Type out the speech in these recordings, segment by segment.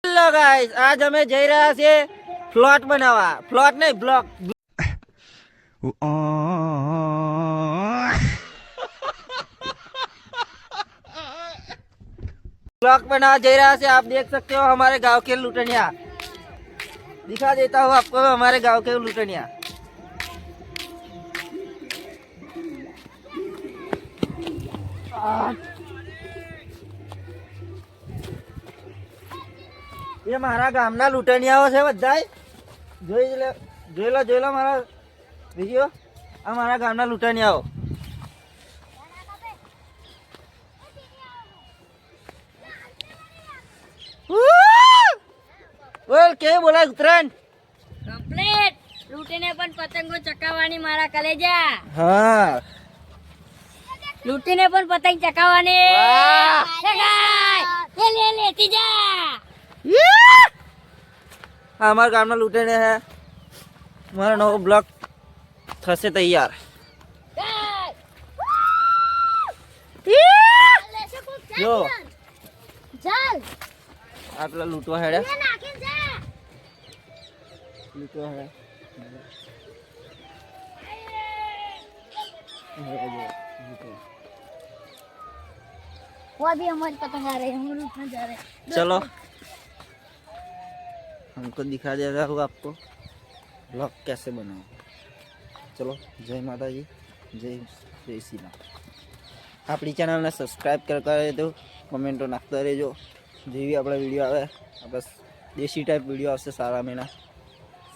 Hello guys, આજ અમે જઈ રહ્યા છીએ ફ્લોટ બનાવવા. ફ્લોટ નહીં, બ્લોક. ब्लॉक बनाने जा रहा है। आप देख सकते हो हमारे गांव के लुटनिया। दिखा देता हूँ आपको हमारे गांव के लुटनिया। ये मारा गामना लुटनियाओ છે બધાય જોઈ લો મારા વિડિયો આ મારા ગામના લૂંટણિયાઓ બોલ કે બોલા ઉત્તરાયણ કમ્પ્લીટ લૂંટીને પણ પતંગો ચકાવવાની મારા કલેજા હા લૂંટીને પણ પતંગ ચકાવવાની લે લેતી જા हमारे गाँव में लूटने है हमारा नौ ब्लॉक थसे तैयार जो ચાલ आपला लूटवा है लूटवा है वो अभी हमारी पतंग आ रही है, हम लूटने जा रहे हैं। चलो हमको दिखा देगा हूँ आपको ब्लॉग कैसे बनाओ। चलो जय माता जी, जय श्री राम। આપણી ચેનલને સબસ્ક્રાઈબ કરતા રહેજો, કમેન્ટો નાખતા રહેજો. જેવી આપણા વિડીયો આવે આપણે દેશી ટાઈપ વિડીયો આવશે સારા મહિના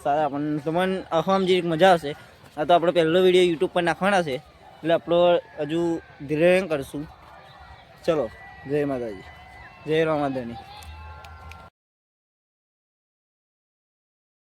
સારા આપણને તમને આખવામાં જે મજા આવશે. આ તો આપણો પહેલો વિડીયો યુટ્યુબ પર નાખવાના છે એટલે આપણો હજુ ધીરે કરશું. ચલો જય માતાજી, જય રામાધણી.